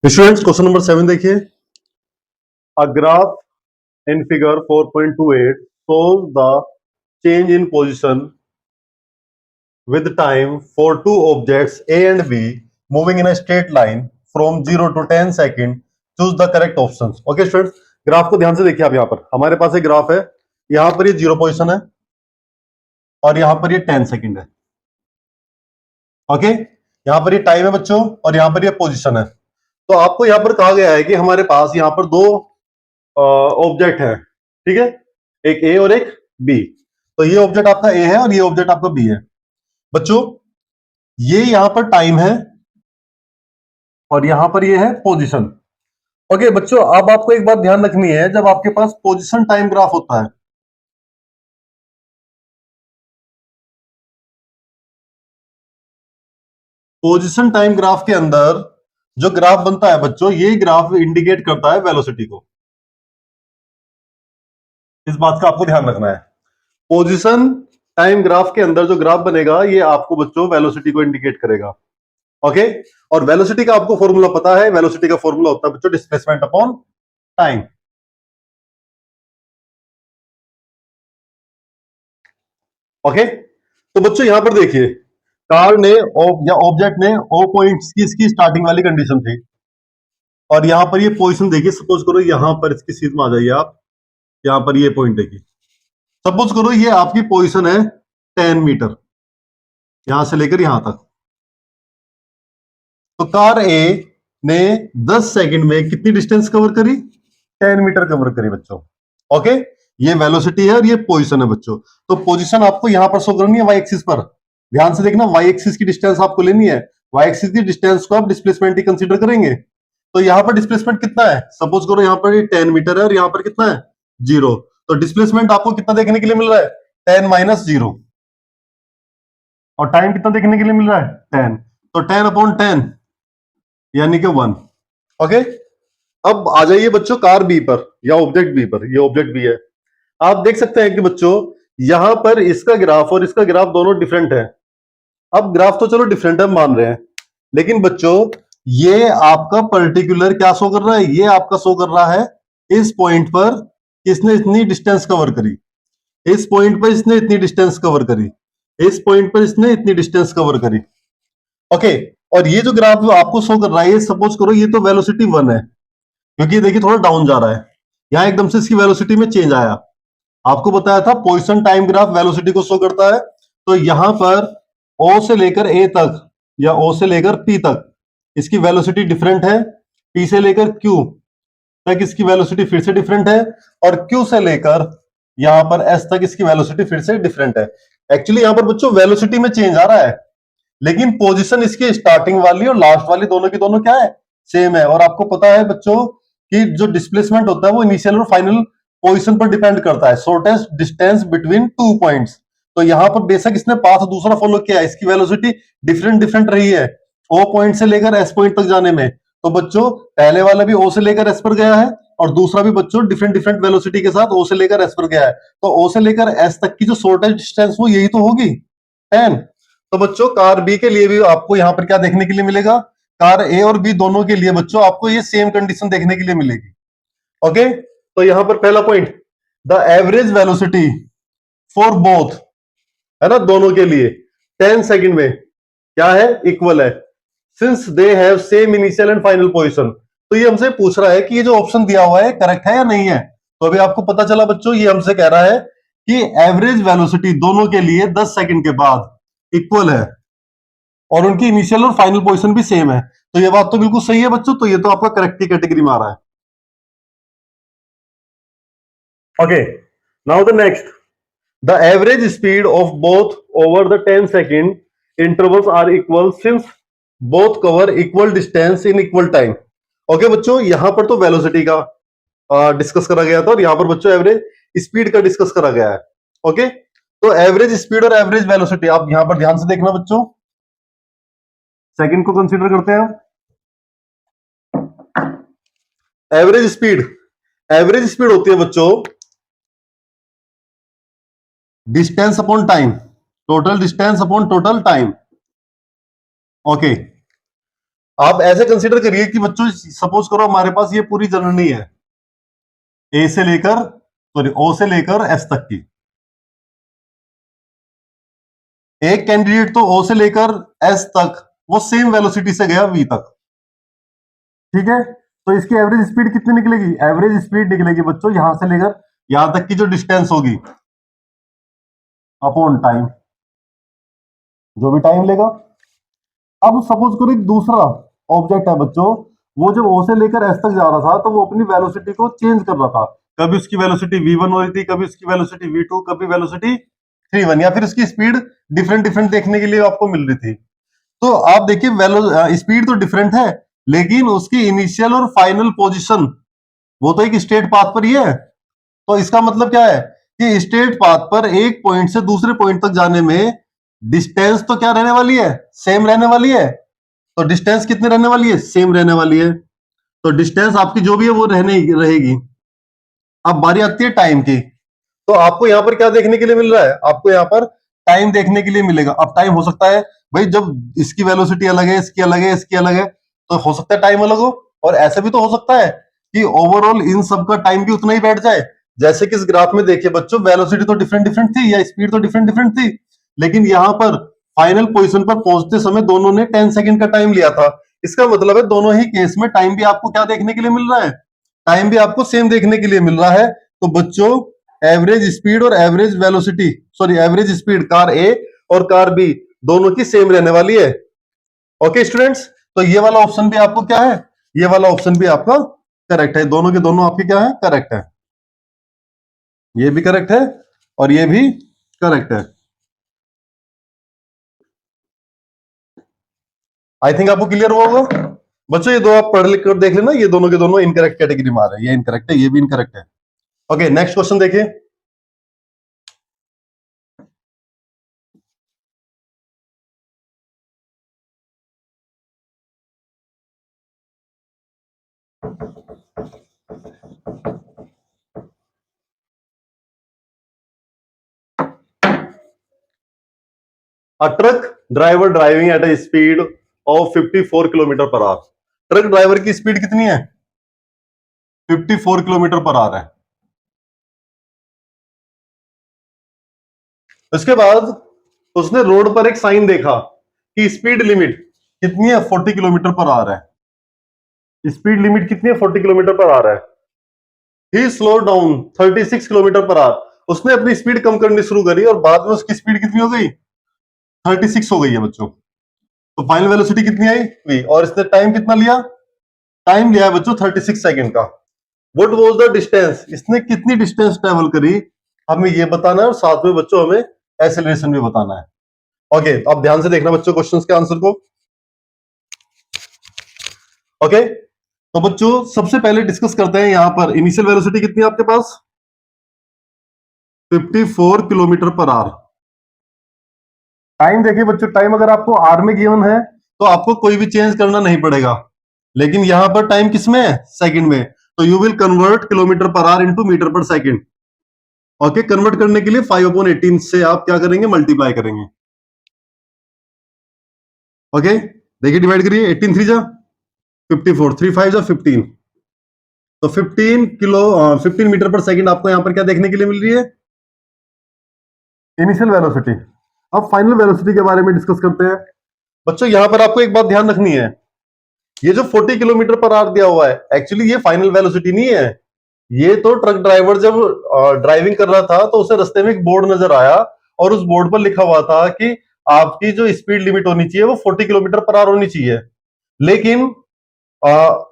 Students question number 7 देखिए। A graph in figure 4.28 shows the change in position with time for two objects A and B moving in a straight line from 0 to 10 second. Choose the correct options. Okay students, graph को ध्यान से देखिए। आप यहाँ पर हमारे पास एक graph है, यहाँ पर ये 0 पोजिशन है और यहाँ पर ये 10 सेकेंड है। ओके, यहाँ पर ये टाइम है बच्चों और यहाँ पर ये पोजिशन है। तो आपको यहाँ पर कहा गया है कि हमारे पास यहाँ पर दो ऑब्जेक्ट है, ठीक है, एक ए और एक बी। तो ये ऑब्जेक्ट आपका ए है और ये ऑब्जेक्ट आपका बी है। बच्चों ये यहां पर टाइम है और यहां पर ये है पोजीशन। ओके बच्चों, अब आपको एक बात ध्यान रखनी है, जब आपके पास पोजीशन टाइम ग्राफ होता है, पोजीशन टाइम ग्राफ के अंदर जो ग्राफ बनता है बच्चों, ये ग्राफ इंडिकेट करता है वेलोसिटी को। इस बात का आपको ध्यान रखना है। पोजीशन टाइम ग्राफ के अंदर जो ग्राफ बनेगा ये आपको बच्चों वेलोसिटी को इंडिकेट करेगा। ओके, और वेलोसिटी का आपको फॉर्मूला पता है। वेलोसिटी का फॉर्मूला होता है बच्चों डिस्प्लेसमेंट अपॉन टाइम। ओके, तो बच्चों यहां पर देखिए, कार ने या ऑब्जेक्ट ने ओ पॉइंट्स की इसकी स्टार्टिंग वाली कंडीशन थी और यहां पर ये पोजीशन देखिए। सपोज करो यहां पर इसकी सीध में आ जाइए आप, यहां पर ये पॉइंट देखिए। सपोज करो ये आपकी पोजीशन है 10 मीटर, यहां से लेकर यहां तक। तो कार ए ने 10 सेकंड में कितनी डिस्टेंस कवर करी? 10 मीटर कवर करी बच्चों। ओके, ये वेलोसिटी है और ये पोजीशन है बच्चों। तो पोजीशन आपको यहां पर शो करनी है वाई एक्सिस पर। ध्यान से देखना, वाई एक्सिस की डिस्टेंस आपको लेनी है। वाई एक्सिस की डिस्टेंस को आप डिस्प्लेसमेंट ही कंसीडर करेंगे। तो यहां पर डिस्प्लेसमेंट कितना है? सपोज करो यहां पर 10 मीटर है और यहां पर कितना है? 0। तो डिस्प्लेसमेंट आपको कितना देखने के लिए मिल रहा है? 10 माइनस 0। और टाइम कितना देखने के लिए मिल रहा है? 10। तो 10 अपॉन 10 यानी कि 1। ओके, अब आ जाइए बच्चों कार बी पर या ऑब्जेक्ट बी पर। ये ऑब्जेक्ट बी है। आप देख सकते हैं कि बच्चों यहां पर इसका ग्राफ और इसका ग्राफ दोनों डिफरेंट है। अब ग्राफ तो चलो डिफरेंट है मान रहे हैं, लेकिन बच्चों ये आपका पर्टिकुलर क्या शो कर रहा है? ये आपका शो कर रहा है इस पॉइंट पर इसने इतनी डिस्टेंस कवर करी, इस पॉइंट पर इसने इतनी डिस्टेंस कवर करी, इस पॉइंट पर इसने इतनी डिस्टेंस कवर करी। ओके, और ये जो ग्राफ आपको शो कर रहा है, ये सपोज करो ये तो वेलोसिटी 1 है, क्योंकि देखिए थोड़ा डाउन जा रहा है। यहां एकदम से इसकी वेलोसिटी में चेंज आया। आपको बताया था पोजीशन टाइम ग्राफ वेलोसिटी को शो करता है। तो यहां पर ओ से लेकर ए तक या ओ से लेकर पी तक इसकी वेलोसिटी डिफरेंट है। पी से लेकर क्यू तक इसकी वेलोसिटी फिर से डिफरेंट है और क्यू से लेकर यहां पर एस तक इसकी वेलोसिटी फिर से डिफरेंट है। एक्चुअली यहां पर बच्चों वेलोसिटी में चेंज आ रहा है, लेकिन पोजीशन इसकी स्टार्टिंग वाली और लास्ट वाली दोनों की दोनों क्या है? सेम है। और आपको पता है बच्चों कि जो डिस्प्लेसमेंट होता है वो इनिशियल और फाइनल पोजीशन पर डिपेंड करता है। Shortest distance between two points. तो यहां पर बेशक इसने पाथ दूसरा फॉलो किया है, इसकी वेलोसिटी डिफरेंट डिफरेंट रही है ओ पॉइंट से लेकर एस पॉइंट तक जाने में। तो बच्चों पहले वाला भी ओ से लेकर एस पर गया है और दूसरा भी बच्चों डिफरेंट डिफरेंट वेलोसिटी के साथ ओ से लेकर एस पर गया है। तो ओ से लेकर एस तक की जो शॉर्टेस्ट डिस्टेंस वो यही तो होगी, 10। तो बच्चों कार बी के लिए भी आपको यहां पर क्या देखने के लिए मिलेगा? कार ए और बी दोनों के लिए बच्चों आपको ये सेम कंडीशन देखने के लिए मिलेगी। ओके, तो यहां पर पहला point, the average velocity for both, है ना, दोनों के लिए 10 सेकंड में क्या है? इक्वल है, since they have same initial and final position. तो ये हमसे पूछ रहा है कि ये जो ऑप्शन दिया हुआ है करेक्ट है या नहीं है। तो अभी आपको पता चला बच्चों, ये हमसे कह रहा है कि एवरेज वेलोसिटी दोनों के लिए 10 सेकंड के बाद इक्वल है और उनकी इनिशियल और फाइनल पोजीशन भी सेम है। तो ये बात तो बिल्कुल सही है बच्चों। तो ये तो आपका करेक्ट की कैटेगरी में आ रहा है। Okay, now the next, the average speed of both over the 10 second intervals are equal since both cover equal distance in equal time. Okay बच्चों, यहां पर तो वेलोसिटी का डिस्कस करा गया था और यहां पर बच्चों एवरेज स्पीड का डिस्कस करा गया है। ओके, तो एवरेज स्पीड और एवरेज वेलोसिटी आप यहां पर ध्यान से देखना बच्चों। सेकंड को कंसीडर करते हैं हम। एवरेज स्पीड, एवरेज स्पीड होती है बच्चों distance upon time, total distance upon total time. Okay, आप ऐसे कंसीडर करिए कि बच्चों सपोज करो हमारे पास ये पूरी जर्नी है, ए से लेकर सॉरी ओ से लेकर एस तक की। एक कैंडिडेट तो ओ से लेकर एस तक वो सेम वेलोसिटी से गया वी तक, ठीक है। तो इसकी एवरेज स्पीड कितनी निकलेगी? एवरेज स्पीड निकलेगी बच्चों यहां से लेकर यहां तक की जो डिस्टेंस होगी अपॉन टाइम, जो भी टाइम लेगा। अब सपोज करो एक दूसरा ऑब्जेक्ट है बच्चों, वो जब ओ से लेकर एस तक जा रहा था तो वो अपनी वेलोसिटी को चेंज कर रहा था। कभी उसकी वेलोसिटी v1 हो रही थी, कभी उसकी वेलोसिटी v2, कभी वेलोसिटी 3 1, या फिर उसकी स्पीड डिफरेंट डिफरेंट देखने के लिए आपको मिल रही थी। तो आप देखिए वेलो स्पीड तो डिफरेंट है, लेकिन उसकी इनिशियल और फाइनल पोजीशन वो तो एक स्ट्रेट पाथ पर ही है। तो इसका मतलब क्या है कि स्ट्रेट पाथ पर एक पॉइंट से दूसरे पॉइंट तक जाने में डिस्टेंस तो क्या रहने वाली है? सेम रहने वाली है। तो डिस्टेंस कितनी रहने वाली है? सेम रहने वाली है। तो डिस्टेंस आपकी जो भी है वो रहने रहेगी। अब बारी आती है टाइम की। तो आपको यहां पर क्या देखने के लिए मिल रहा है? आपको यहां पर टाइम देखने के लिए मिलेगा। अब टाइम हो सकता है भाई जब इसकी वेलोसिटी अलग है, इसकी अलग है, इसकी अलग है, तो हो सकता है टाइम अलग हो। और ऐसा भी तो हो सकता है कि ओवरऑल इन सब का टाइम भी उतना ही बैठ जाए। जैसे कि इस ग्राफ में देखिए बच्चों, वेलोसिटी तो डिफरेंट डिफरेंट थी या स्पीड तो डिफरेंट डिफरेंट थी, लेकिन यहां पर फाइनल पोजीशन पर पहुंचते समय दोनों ने 10 सेकंड का टाइम लिया था। इसका मतलब है दोनों ही केस में टाइम भी आपको क्या देखने के लिए मिल रहा है? टाइम भी आपको सेम देखने के लिए मिल रहा है। तो बच्चों एवरेज स्पीड और average velocity sorry average speed car A और कार बी दोनों की सेम रहने वाली है। ओके स्टूडेंट्स, तो ये वाला ऑप्शन भी आपको क्या है? ये वाला ऑप्शन भी आपका करेक्ट है। दोनों के दोनों आपके क्या है? करेक्ट है। ये भी करेक्ट है और ये भी करेक्ट है। आई थिंक आपको क्लियर हुआ होगा बच्चों। ये दो आप पढ़ लिख कर देख लेना, ये दोनों के दोनों इनकरेक्ट कैटेगरी में आ रहे हैं। ये इनकरेक्ट है, ये भी इनकरेक्ट है। ओके नेक्स्ट क्वेश्चन देखिए। A truck driver driving at a speed of 54 kilometre per our. Truck driver की स्पीड कितनी है? 54 किलोमीटर पर आवर है। उसके बाद उसने रोड पर एक साइन देखा कि स्पीड लिमिट कितनी है? 40 किलोमीटर पर आवर है। स्पीड लिमिट कितनी है? 40 किलोमीटर पर आवर है। He slow down 36 kilometre per hour. उसने अपनी स्पीड कम करनी शुरू करी और बाद में उसकी स्पीड कितनी हो गई? 36 हो गई है बच्चों। तो फाइनल वेलोसिटी कितनी आई? वी। और इसने टाइम कितना लिया? टाइम लिया है बच्चों 36 सेकंड का। What was the distance? इसने कितनी डिस्टेंस ट्रेवल करी हमें ये बताना है, और साथ में बच्चों हमें एक्सेलरेशन भी बताना है। ओके अब ध्यान से देखना बच्चों क्वेश्चंस के आंसर को। ओके तो बच्चों सबसे पहले डिस्कस करते हैं यहां पर इनिशियल वेलोसिटी कितनी है आपके पास? 54 किलोमीटर पर आवर। टाइम देखिए बच्चों, टाइम अगर आपको आर में गिवन है तो आपको कोई भी चेंज करना नहीं पड़ेगा, लेकिन यहां पर टाइम किसमें है? सेकंड में। तो you will convert kilometre per hour into metre per second. Okay convert करने के लिए 5/18 से आप क्या करेंगे? मल्टीप्लाई करेंगे। ओके देखिए डिवाइड करिए, 18 3 जा 54, 3 5 जा 15। तो 15 मीटर पर सेकंड आपको यहां पर क्या देखने के लिए मिल रही है? Initial velocity. अब फाइनल वेलोसिटी के बारे में डिस्कस करते हैं। बच्चों यहां पर आपको एक बात ध्यान रखनी है, ये जो 40 किलोमीटर पर आवर दिया हुआ है एक्चुअली ये फाइनल वेलोसिटी नहीं है। ये तो ट्रक ड्राइवर जब ड्राइविंग कर रहा था तो उसे रास्ते में एक बोर्ड नजर आया और उस बोर्ड पर लिखा हुआ था कि आपकी जो स्पीड लिमिट होनी चाहिए वो 40 किलोमीटर पर आवर होनी चाहिए। लेकिन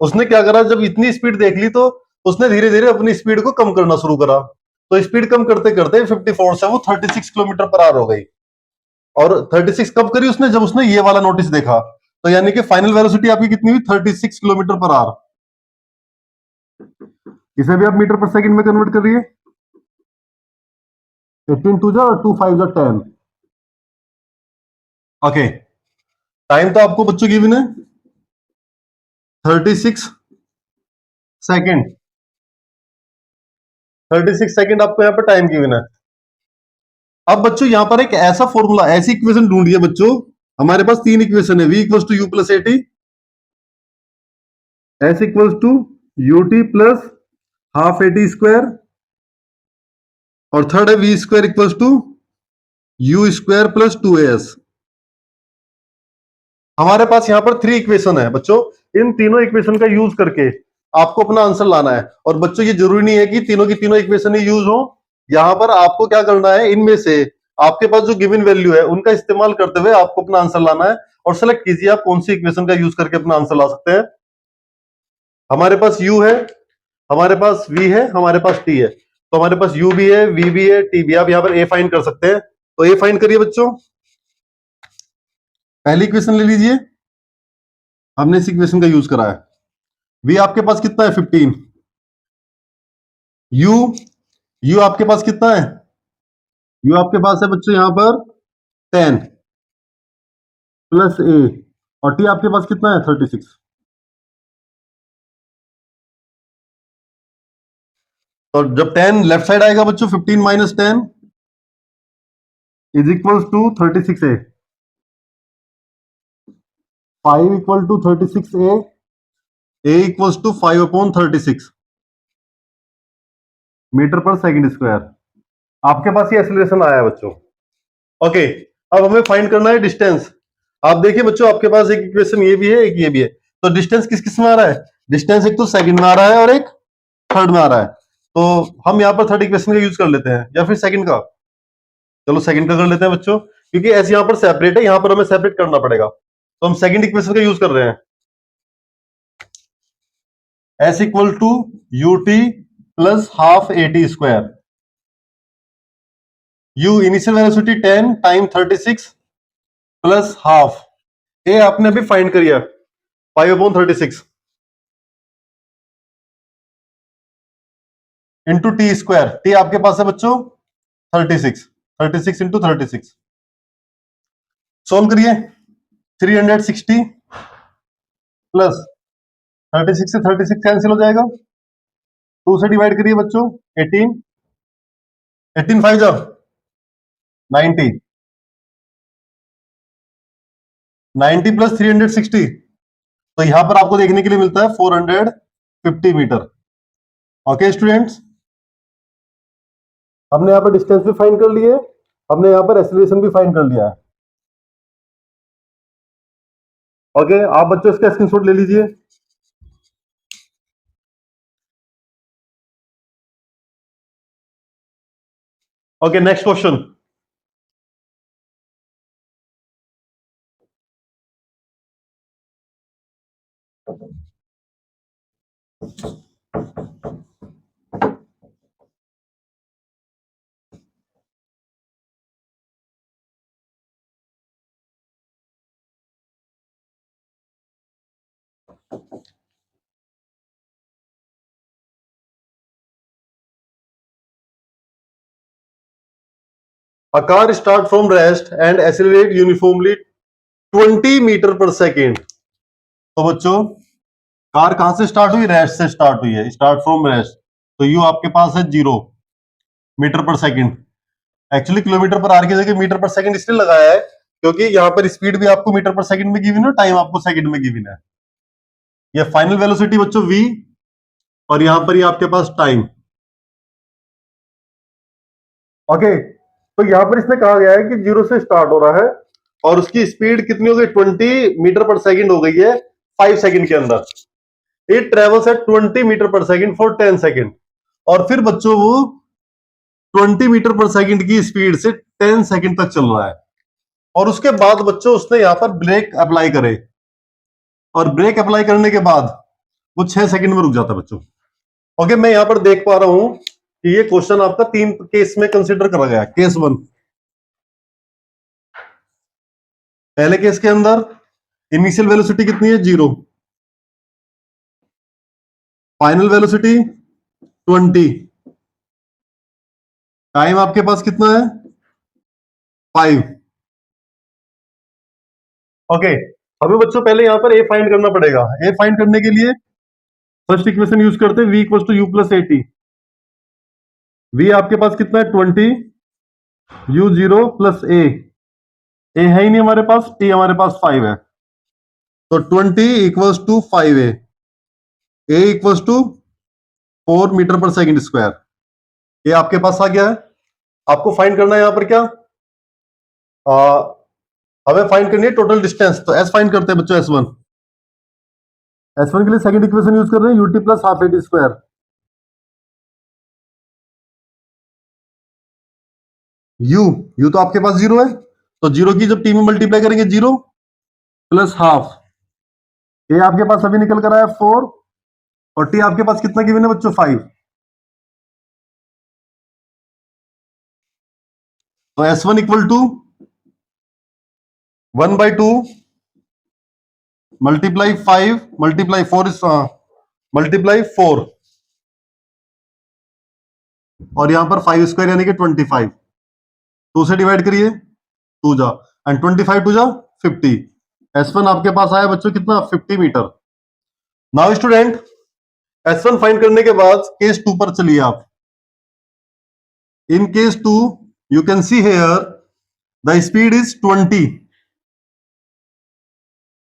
उसने क्या करा, जब इतनी स्पीड देख ली तो उसने धीरे धीरे अपनी स्पीड को कम करना शुरू करा। तो स्पीड कम करते करते 54 से वो 36 किलोमीटर पर आवर हो गई। और 36 कब करी उसने? जब उसने ये वाला नोटिस देखा। तो यानी कि फाइनल वेलोसिटी आपकी कितनी हुई? 36 किलोमीटर पर आवर। इसे भी आप मीटर पर सेकंड में कन्वर्ट करिए। 18 टू जा 2 5 जा 10। ओके टाइम तो आपको बच्चों गिवन है 36 सेकंड। 36 सेकंड आपको यहाँ पर टाइम गिवन है। अब बच्चों यहां पर एक ऐसा फॉर्मूला, ऐसी इक्वेशन ढूंढिए बच्चों। हमारे पास तीन इक्वेशन है, v equal to u plus a t, s equals to U T plus half A T square, और थर्ड है v square equals to u square plus 2as। हमारे पास यहां पर 3 इक्वेशन है बच्चों। इन तीनों इक्वेशन का यूज करके आपको अपना आंसर लाना है। और बच्चों ये जरूरी नहीं है कि तीनों की तीनों इक्वेशन ही यूज हो। यहां पर आपको क्या करना है, इनमें से आपके पास जो गिवन वैल्यू है उनका इस्तेमाल करते हुए आपको अपना आंसर लाना है। और सेलेक्ट कीजिए आप कौन सी इक्वेशन का यूज करके अपना आंसर ला सकते हैं। हमारे पास u है, हमारे पास v है, हमारे पास t है। तो हमारे पास u भी है, v भी है, t भी। आप यहां पर a फाइंड कर सकते हैं। तो a फाइंड करिए बच्चों। पहली इक्वेशन ले लीजिए, हमने इस इक्वेशन का यूज करा है। v आपके पास कितना है 15। u आपके पास कितना है, u आपके पास है बच्चों यहां पर 10 प्लस a, और t आपके पास कितना है 36। तो जब 10 लेफ्ट साइड आएगा बच्चों 15 minus 10 is equal to 36a। 5 equal to 36a, a equals to 5 upon 36 metre per second square. आपके पास ये एक्सीलरेशन आया है बच्चों। ओके, अब हमें फाइंड करना है डिस्टेंस। आप देखिए बच्चों, आपके पास एक इक्वेशन ये भी है, एक ये भी है। तो डिस्टेंस किस किस में आ रहा है? डिस्टेंस एक तो सेकंड में आ रहा है और एक थर्ड में आ रहा है। तो हम यहाँ पर थर्ड इक्वेशन का यूज कर लेते हैं, या फिर सेकंड का। चलो सेकंड का कर लेते हैं बच्चों, क्योंकि ऐसे यहाँ पर सेपरेट है, यहाँ पर हमें सेपरेट करना पड़ेगा। तो हम सेकंड इक्वेशन का यूज कर रहे हैं। S equal to U T plus half A T square. U initial velocity 10 time 36 plus half. A आपने अभी फाइंड करिए 5 upon 36 into T square. T आपके पास है बच्चों 36, 36 इंटू 36। सोल्व करिए, 360 प्लस 36 से 36 कैंसिल हो जाएगा। 2 से डिवाइड करिए बच्चों, 18, 18 5 जा 90, 90 प्लस 360। तो यहां पर आपको देखने के लिए मिलता है 450 मीटर। ओके स्टूडेंट्स, हमने यहाँ पर डिस्टेंस भी फाइंड कर लिए, हमने यहाँ पर एक्सीलरेशन भी फाइंड कर लिया है। ओके, आप बच्चों इसका स्क्रीनशॉट ले लीजिए। Okay, next question. A car start from rest and accelerate uniformly 20 metre per second. तो बच्चों, कार कहां से स्टार्ट हुई? रेस्ट से स्टार्ट हुई है, स्टार्ट फ्रॉम रेस्ट। तो यू आपके पास है 0 metre per second. Actually kilometre पर आर की जगह मीटर पर सेकेंड इसलिए लगाया है क्योंकि यहाँ पर स्पीड भी आपको मीटर पर सेकेंड में गिवन है, टाइम आपको सेकेंड में गिवन है। ये फाइनल वेलोसिटी बच्चों v, और यहां पर ये आपके पास टाइम। ओके, तो यहां पर इसने कहा गया है कि 0 से स्टार्ट हो रहा है और उसकी स्पीड कितनी हो गई? 20 मीटर पर सेकेंड हो गई है 5 सेकेंड के अंदर। It travels eight 20 metre per second for 10 second. और फिर बच्चों वो 20 मीटर पर सेकेंड की स्पीड से 10 सेकेंड तक चल रहा है। और उसके बाद बच्चों उसने यहां पर ब्रेक अप्लाई करे, और ब्रेक अप्लाई करने के बाद वो 6 सेकंड में रुक जाता है बच्चों। ओके, मैं यहां पर देख पा रहा हूं कि ये क्वेश्चन आपका 3 केस में कंसीडर करा गया। केस 1, पहले केस के अंदर इनिशियल वेलोसिटी कितनी है? 0, फाइनल वेलोसिटी 20, टाइम आपके पास कितना है? 5। ओके, हमें बच्चों पहले यहां पर ए फाइंड करना पड़ेगा। ए फाइंड करने के लिए फर्स्ट इक्वेशन यूज करते हैं, v equal to u plus a t. v आपके पास कितना है? 20, u 0 प्लस ए है ही नहीं हमारे पास, t हमारे पास 5 है। तो 20 equals to 5a। A equals to 4 metre per second square, ये आपके पास आ गया है। आपको फाइंड करना है यहां पर क्या, आ, हमें फाइंड करनी है टोटल डिस्टेंस, तो एस फाइंड करते हैं बच्चों, एस वन के लिए सेकंड इक्वेशन यूज कर रहे हैं, UT plus half a t square. You you तो आपके पास जीरो है, तो जीरो की जब टी में मल्टीप्लाई करेंगे, जीरो प्लस हाफ, ये आपके पास अभी निकल कर आया 4, और टी आपके पास कितना गिवन है बच्चों, 5। तो s one equal to 1/2 multiply 5 multiply 4 multiply 4, और यहां पर 5 स्क्वायर यानी कि 25, 2 से डिवाइड करिए, 2 जा, एंड 25 2 जा 50। एस वन आपके पास आया बच्चों कितना, 50 metre. Now student, s one find करने के बाद केस 2 पर चलिए आप। In case 2 you can see here the speed is 20,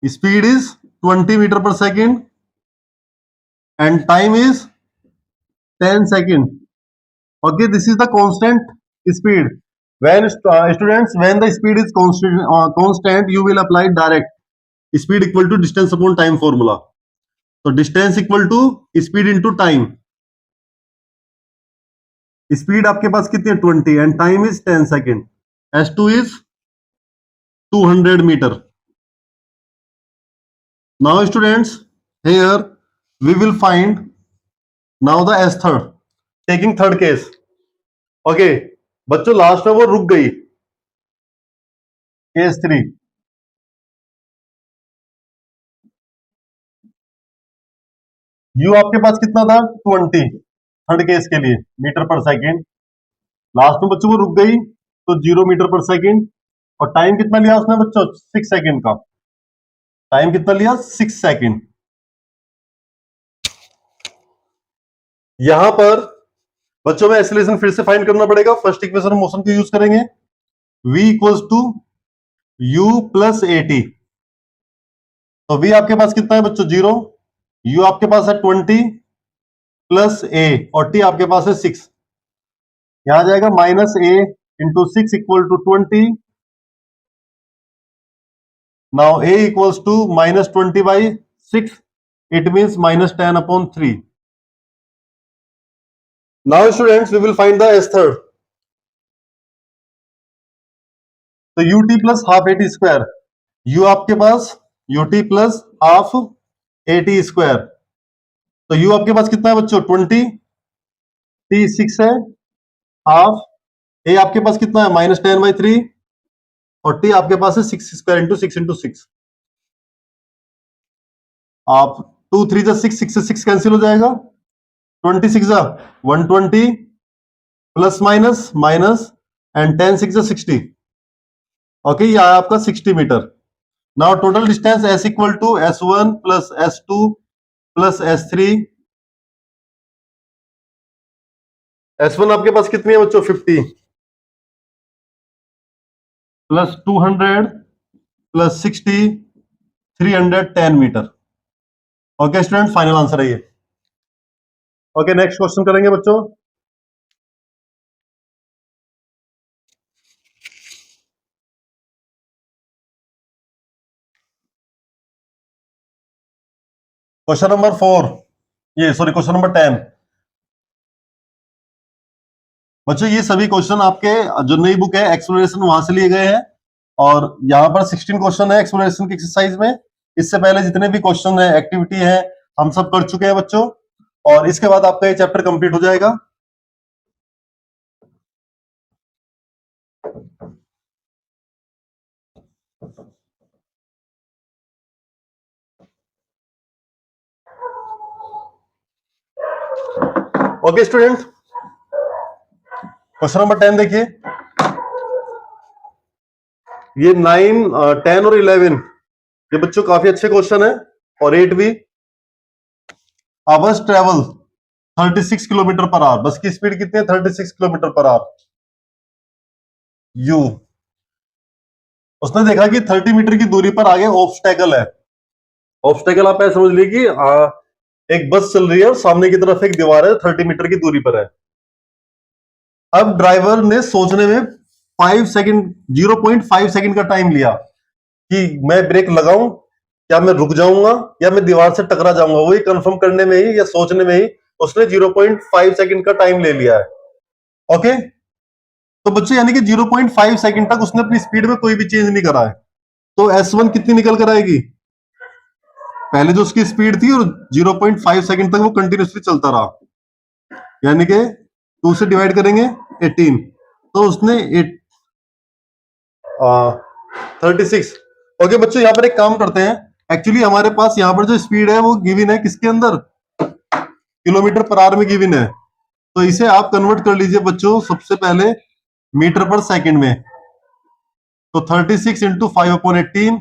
speed is 20 metre per second and time is 10 second. Okay, this is the constant speed. When students, when the speed is constant, you will apply direct speed equal to distance upon time formula. So distance equal to speed into time. Speed आपके पास कितनी है, 20, and time is 10 second. S2 is 200 meter. Now students, here we will find now the S third, taking third case. Okay, बच्चों last में वो रुक गई, case 3। You आपके पास कितना था, 20, थर्ड केस के लिए मीटर पर सेकेंड। लास्ट में बच्चों वो रुक गई, तो 0 मीटर पर सेकेंड, और टाइम कितना लिया उसने बच्चों, 6 सेकेंड का। टाइम कितना लिया, 6 सेकेंड। यहां पर बच्चों में एक्सीलरेशन फिर से फाइंड करना पड़ेगा। फर्स्ट इक्वेशन मोशन को यूज करेंगे, v equals to u plus a t. तो v आपके पास कितना है बच्चों, 0, u आपके पास है 20 प्लस a, और t आपके पास है 6। यहां जाएगा minus a into 6 equal to 20। Now a equals to minus 20/6, it means minus 10/3। Now students, we will find the s third. तो ut plus half a t square, u आपके पास ut plus half a t square, तो u आपके पास कितना है बच्चों, 20, t 6 है, half a आपके पास कितना है, माइनस 10/3, और t आपके पास है 6 स्क्वायर इंटू 6 इंटू 6। आप 2 3 जा 6, 6 से 6 कैंसिल हो जाएगा, 26 जा 120, प्लस माइनस माइनस, एंड 10 6 जा 60। ओके, ये आया आपका 60 metre. Now total distance s equal to s1 plus s2 plus s3। s1 आपके पास कितनी है बच्चों, 50 plus 200 plus 60, 310 metre. Okay student, final answer है ये। ओके, नेक्स्ट क्वेश्चन करेंगे बच्चों। क्वेश्चन नंबर 4, ये सॉरी क्वेश्चन नंबर 10। बच्चों ये सभी क्वेश्चन आपके जो नई बुक है एक्सप्लोरेशन, वहां से लिए गए हैं, और यहाँ पर 16 क्वेश्चन है एक्सप्लोरेशन की एक्सरसाइज में। इससे पहले जितने भी क्वेश्चन है, एक्टिविटी है, हम सब कर चुके हैं बच्चों, और इसके बाद आपका ये चैप्टर कंप्लीट हो जाएगा। ओके स्टूडेंट, क्वेश्चन नंबर 10 देखिए। ये 9, 10 और 11 ये बच्चों काफी अच्छे क्वेश्चन है, और 8 भी। A bus travel 36 kilometre per our, बस की स्पीड कितनी है, 36 किलोमीटर पर आवर। यू, उसने देखा कि 30 मीटर की दूरी पर आगे ऑब्स्टेकल है। ऑब्स्टेकल आप ऐसे समझ लीजिए कि एक बस चल रही है और सामने की तरफ एक दीवार है 30 मीटर की दूरी पर है। अब ड्राइवर ने सोचने में 5 सेकंड 0.5 सेकंड का टाइम लिया कि मैं ब्रेक लगाऊं, क्या मैं रुक जाऊंगा, या मैं दीवार से टकरा जाऊंगा। वही कंफर्म करने में ही या सोचने में ही उसने 0.5 सेकंड का टाइम ले लिया है। ओके, तो बच्चों यानी कि 0.5 सेकंड तक उसने अपनी स्पीड में कोई भी चेंज नहीं करा है। तो S1 कितनी निकल कर आएगी? पहले जो उसकी स्पीड थी और 0.5 सेकंड तक वो कंटिन्यूसली चलता रहा, यानी कि 2 से डिवाइड करेंगे 18, तो उसने 36। ओके बच्चों, यहां पर एक काम करते हैं। एक्चुअली हमारे पास यहां पर जो स्पीड है वो गिवन है किसके अंदर? किलोमीटर पर आवर में गिवन है। तो इसे आप कन्वर्ट कर लीजिए बच्चों सबसे पहले मीटर पर सेकंड में। तो 36 इंटू 5/18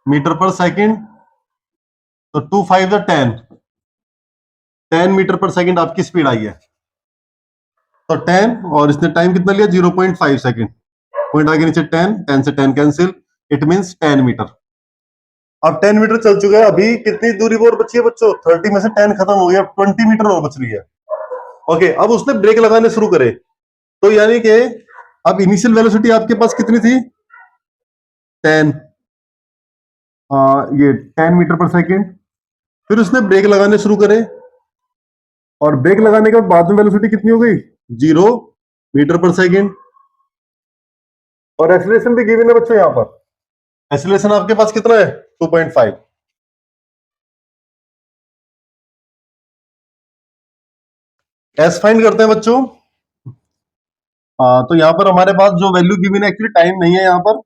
मीटर पर सेकंड, तो 2 5 10 मीटर पर सेकंड आपकी स्पीड आई है। तो 10, और इसने टाइम कितना लिया? 0.5 सेकंड। पॉइंट आगे नीचे 10, 10 से 10 कैंसिल, इट मींस 10 मीटर। अब 10 मीटर चल चुका है, अभी कितनी दूरी और बची है बच्चों? 30 में से 10 खत्म हो गया, 20 मीटर और बच रही है। ओके, अब उसने ब्रेक लगाने शुरू करे, तो यानी कि अब इनिशियल वेलोसिटी आपके पास कितनी थी? 10, ये 10 मीटर पर सेकंड। फिर उसने ब्रेक लगाने शुरू करे, और ब्रेक लगाने के बाद में वेलोसिटी कितनी हो गई? 0 मीटर पर सेकंड। और एक्सीलरेशन भी गिवन है बच्चों, यहां पर एक्सीलरेशन आपके पास कितना है? 2.5। एस फाइंड करते हैं बच्चों। तो यहां पर हमारे पास जो वैल्यू गिवन है, एक्चुअली टाइम नहीं है यहां पर,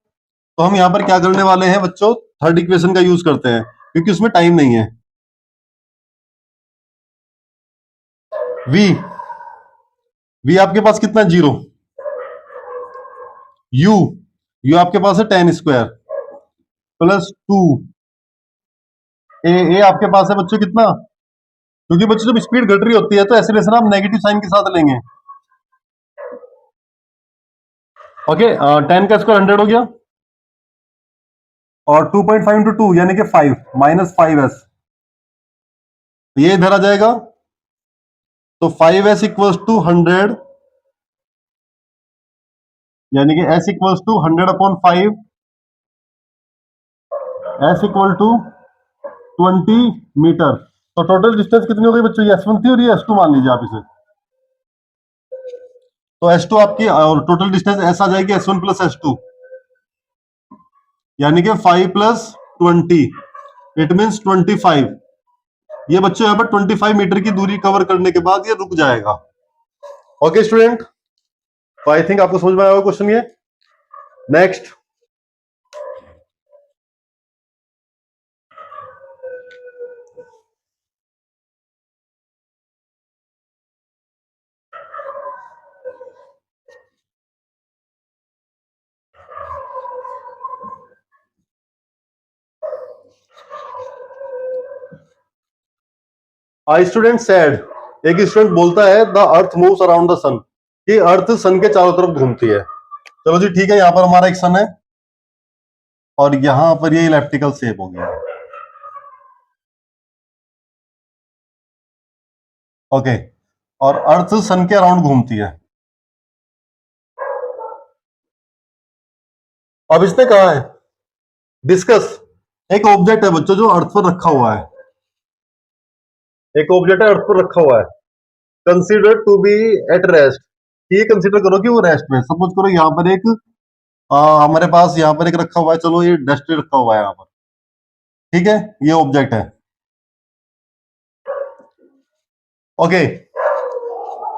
तो हम यहां पर क्या करने वाले हैं बच्चों? थर्ड इक्वेशन का यूज करते हैं, क्योंकि उसमें टाइम नहीं है। वी वी आपके पास कितना है? 0। यू यू आपके पास है 10² प्लस 2। ए आपके पास है बच्चों कितना? क्योंकि बच्चों जब स्पीड घट रही होती है तो एक्सीलरेशन आप नेगेटिव साइन के साथ लेंगे। ओके, 10 का स्क्वायर 100 हो गया, और 2.5 इंटू 2 यानी कि 5 -5s, ये इधर आ जाएगा। तो 5s इक्वल्स टू 100, यानी कि s equals to 100/5, s equal to 20 metre. तो टोटल डिस्टेंस कितनी हो गई बच्चों? ये S1 थी और ये S2 मान लीजिए आप इसे। तो S2 आपकी, और टोटल डिस्टेंस S आ जाएगी S1 प्लस S2, यानी कि 5 प्लस 20, इट मीन्स 25। ये बच्चों यहाँ पर 25 मीटर की दूरी कवर करने के बाद ये रुक जाएगा। ओके स्टूडेंट, तो आई थिंक आपको समझ में आया क्वेश्चन ये। नेक्स्ट, आई स्टूडेंट सेड, एक स्टूडेंट बोलता है the earth moves around the sun, कि अर्थ सन के चारों तरफ घूमती है। चलो जी ठीक है, यहां पर हमारा एक सन है और यहां पर ये इलेप्टिकल शेप हो गया। ओके, और अर्थ सन के अराउंड घूमती है। अब इसने कहा है डिस्कस, एक ऑब्जेक्ट है बच्चों जो अर्थ पर रखा हुआ है, एक ऑब्जेक्ट है अर्थ पर रखा हुआ है, consider to be at rest. ये कंसीडर करो कि वो रेस्ट में, सपोज करो यहां पर एक हमारे पास यहां पर एक रखा हुआ है, चलो ये डस्ट रखा हुआ है यहां पर, ठीक है, ये ऑब्जेक्ट है। ओके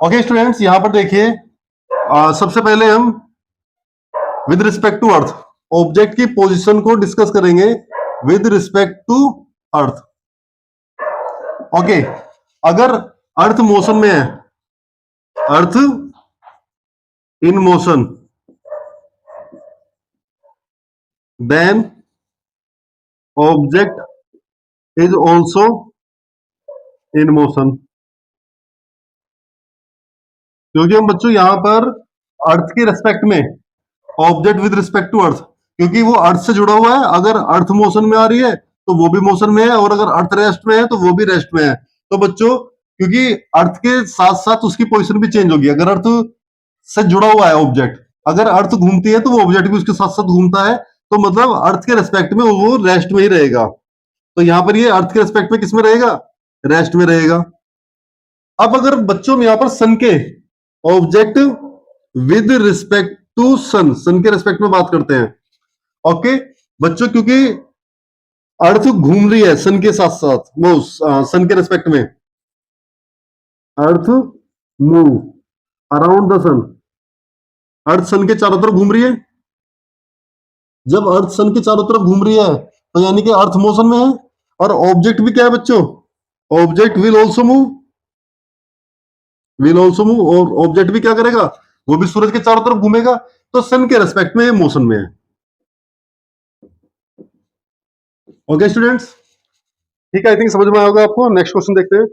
ओके स्टूडेंट्स, यहां पर देखिए, सबसे पहले हम with respect to earth object की पोजीशन को डिस्कस करेंगे, with respect to earth. Okay, अगर अर्थ मोशन में है, earth in motion, then object is also in motion. क्योंकि हम बच्चों यहां पर अर्थ के रिस्पेक्ट में, object with respect to earth, क्योंकि वो अर्थ से जुड़ा हुआ है, अगर अर्थ मोशन में आ रही है तो वो भी मोशन में है, और अगर अर्थ रेस्ट में है तो वो भी रेस्ट में है। तो बच्चों क्योंकि अर्थ के साथ साथ उसकी पोजीशन भी चेंज होगी, अगर अर्थ से जुड़ा हुआ है ऑब्जेक्ट, अगर अर्थ घूमती है तो वो ऑब्जेक्ट भी उसके साथ साथ घूमता है, तो मतलब अर्थ के रेस्पेक्ट में वो रेस्ट में ही रहेगा। तो यहां पर ये अर्थ के रेस्पेक्ट में किस में रहेगा, रेस्ट में रहेगा। अब अगर बच्चों में यहां पर सन के ऑब्जेक्ट विद रिस्पेक्ट टू सन, सन के रेस्पेक्ट में बात करते हैं। ओके बच्चों, क्योंकि अर्थ घूम रही है सन के साथ साथ, वो सन के रेस्पेक्ट में, अर्थ मूव अराउंड द सन, अर्थ सन के चारों तरफ घूम रही है। जब अर्थ सन के चारों तरफ घूम रही है तो यानी कि अर्थ मोशन में है, और ऑब्जेक्ट भी क्या है बच्चों, ऑब्जेक्ट विल ऑल्सो मूव, और ऑब्जेक्ट भी क्या करेगा, वो भी सूरज के चारों तरफ घूमेगा। तो सन के रेस्पेक्ट में ये मोशन में है। ओके स्टूडेंट्स, ठीक है, आई थिंक समझ में आया होगा आपको। नेक्स्ट क्वेश्चन देखते हैं।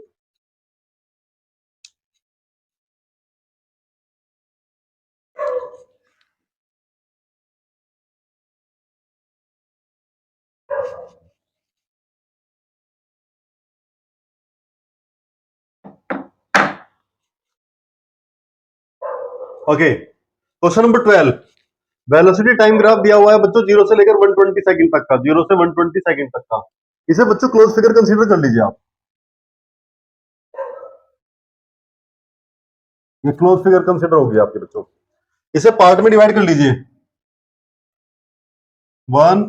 Okay question number 12, velocity time graph दिया हुआ है बच्चों, 0 से लेकर 120 सेकंड तक का, 0 से 120 सेकंड तक का। इसे बच्चों क्लोज फिगर कंसीडर कर लीजिए आप, ये क्लोज फिगर कंसीडर होगी आपके बच्चों। इसे पार्ट में डिवाइड कर लीजिए। वन,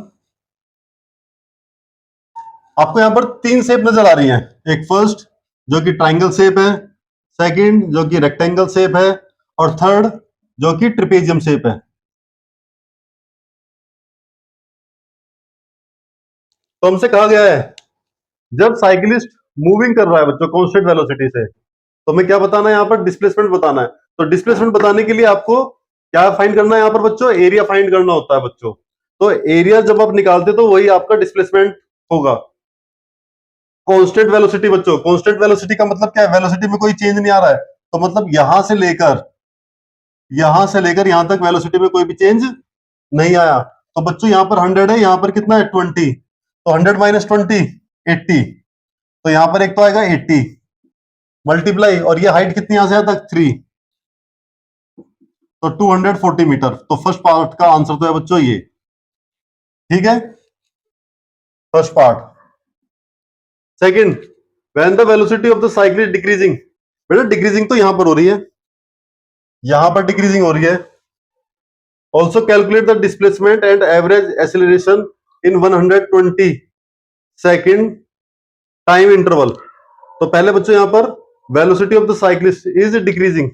आपको यहां पर तीन शेप नजर आ रही हैं। एक फर्स्ट जो कि ट्राइंगल शेप है, सेकंड जो कि रेक्टेंगल शेप है, और थर्ड जो कि ट्रिपेजियम शेप है। तो हमसे कहा गया है जब साइकिलिस्ट मूविंग कर रहा है बच्चों कांस्टेंट वेलोसिटी से, तो हमें क्या बताना है, यहां पर डिस्प्लेसमेंट बताना है। तो डिस्प्लेसमेंट बताने के लिए आपको क्या फाइंड करना है, यहां पर बच्चों एरिया फाइंड करना होता है बच्चों। तो एरिया जब आप निकालते तो वही आपका डिस्प्लेसमेंट होगा। कांस्टेंट वेलोसिटी बच्चों, कांस्टेंट वेलोसिटी का मतलब क्या है, वेलोसिटी में कोई चेंज नहीं आ रहा है, तो मतलब यहां से लेकर यहां तक वेलोसिटी में कोई भी चेंज नहीं आया। तो बच्चों यहां पर 100 है, यहां पर कितना है 20, तो 100 माइनस 20 80, तो यहां पर एक तो आएगा 80 मल्टीप्लाई, और ये हाइट कितनी यहां से यहां तक 3, तो 240 मीटर। तो फर्स्ट पार्ट का आंसर तो है बच्चों ये, ठीक है, first part. Second, when the velocity of the cycle is decreasing, बेटा डिक्रीजिंग तो यहां पर हो रही है, यहां पर डिक्रीजिंग हो रही है। Also calculate the displacement and average acceleration in 120 second time interval. तो पहले बच्चों यहां पर velocity of the cyclist is decreasing,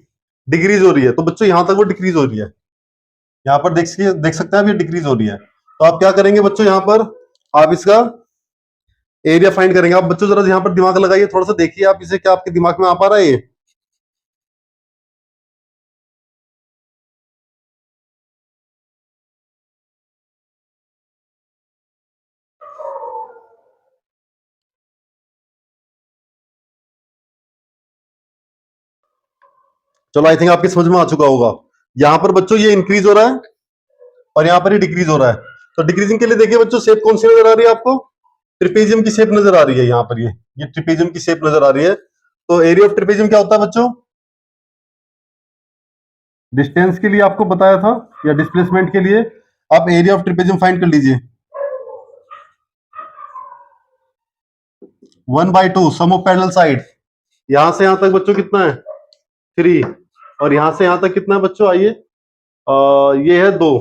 decrease हो रही है, तो बच्चों यहां तक वो डिक्रीज हो रही है, यहां पर देख सकते हैं आप, ये डिक्रीज हो रही है। तो आप क्या करेंगे बच्चों, यहां पर आप इसका एरिया फाइंड करेंगे। आप बच्चों जरा यहां पर दिमाग लगाइए, थोड़ा सा देखिए आप इसे, क्या आपके दिमाग में आ पा रहा है ये। चलो आई थिंक आपकी समझ में आ चुका होगा। यहां पर बच्चों ये इंक्रीज हो रहा है, और यहां पर ही डिक्रीज हो रहा है। तो डिक्रीजिंग के लिए देखिए बच्चों, शेप कौन सी नजर आ रही है आपको, ट्रिपेजियम की शेप नजर आ रही है यहां पर, ये ट्रिपेजियम की शेप नजर आ रही है। तो एरिया ऑफ ट्रिपेजियम क्या होता है बच्चों, डिस्टेंस के लिए आपको बताया था, या डिस्प्लेसमेंट के लिए आप एरिया ऑफ ट्रिपेजियम फाइंड कर लीजिए। 1/2 सम ऑफ पैरेलल साइड, यहां से यहां तक बच्चों कितना है 3, और यहां से यहां तक कितना है बच्चों, आइए ये है 2,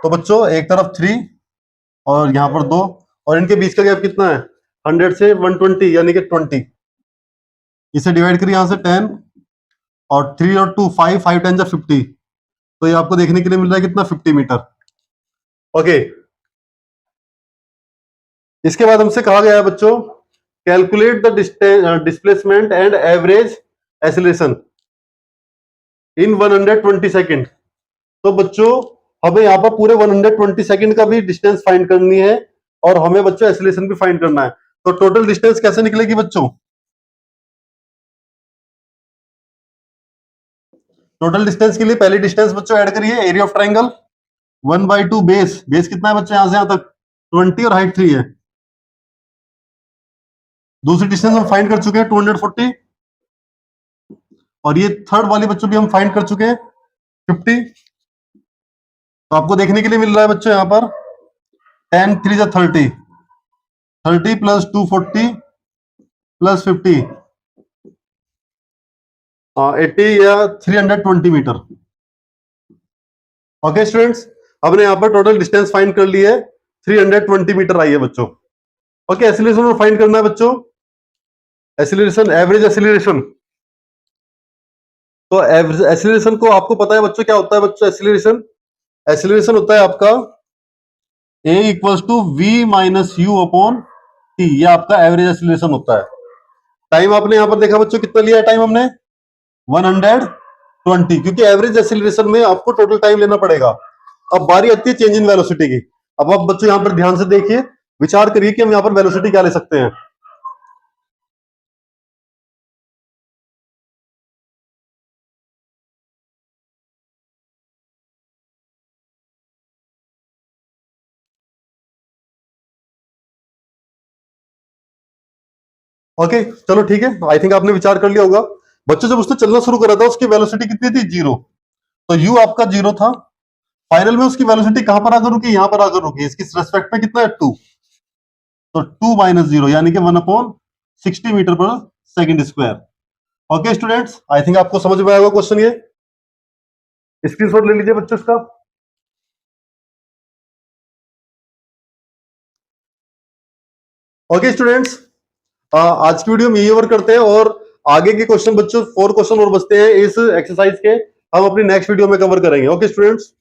तो बच्चों एक तरफ 3 और यहां पर 2, और इनके बीच का गैप कितना है 100 से 120 यानी कि 20। इसे डिवाइड करिए यहां से 10, और 3 और 2 5, 5 10 जा 50, तो ये आपको देखने के लिए मिल रहा है कितना 50 मीटर। ओके, इसके बाद हमसे कहा गया है बच्चों calculate the displacement and average acceleration in 120 second. तो बच्चों हमें यहाँ पर पूरे 120 सेकेंड का भी डिस्टेंस फाइंड करनी है, और हमें बच्चों एक्सीलरेशन भी फाइंड करना है। तो टोटल डिस्टेंस कैसे निकलेगी बच्चों, टोटल डिस्टेंस के लिए पहली डिस्टेंस बच्चों ऐड करिए, area of triangle 1/2 base, base कितना है बच्चों यहां से यहां तक 20, और हाइट 3 है, दूसरी डिस्टेंस हम फाइंड कर चुके हैं 240, और ये थर्ड वाली बच्चों भी हम फाइंड कर चुके हैं 50। तो आपको देखने के लिए मिल रहा है बच्चों यहां पर 10 3 जा 30, 30 प्लस 240 प्लस 50, 80 या 320 मीटर। ओके स्टूडेंट्स, हमने यहां पर टोटल डिस्टेंस फाइंड कर ली है, 320 मीटर आई है बच्चों। ओके, एक्सीलरेशन फाइंड करना है बच्चों, एक्सीलरेशन, एवरेज एक्सीलरेशन। तो एवरेज एक्सीलरेशन को आपको पता है बच्चों क्या होता है बच्चों, एक्सीलरेशन, एक्सीलरेशन होता है आपका a equals to v minus u upon t, ये आपका एवरेज एक्सीलरेशन होता है। टाइम आपने यहां पर देखा बच्चों कितना लिया है टाइम हमने, 120, क्योंकि एवरेज एक्सीलरेशन में आपको टोटल टाइम लेना पड़ेगा। अब बारी आती है चेंज इन वेलोसिटी की। अब आप बच्चों यहां पर ध्यान से देखिए, विचार करिए कि हम यहां पर वेलोसिटी क्या ले सकते हैं। ओके चलो ठीक है, आई थिंक आपने विचार कर लिया होगा। बच्चों जब उसने चलना शुरू करा था उसकी वेलोसिटी कितनी थी, 0। तो u आपका 0 था। फाइनल में उसकी वेलोसिटी कहां पर आकर रुकी, यहां पर आकर रुकी। इसकी रेस्पेक्ट में कितना है, 2। तो 2 माइनस 0 यानी कि 1/60 metre per second square. Okay students, I think आपको समझ में आएगा क्वेश्चन, ये स्क्रीनशॉट ले लीजिए बच्चों इसका। ओके स्टूडेंट्स, आज की वीडियो में यही ओवर करते हैं, और आगे के क्वेश्चन बच्चों 4 क्वेश्चन और बचते हैं इस एक्सरसाइज के, हम अपनी नेक्स्ट वीडियो में कवर करेंगे। Okay students.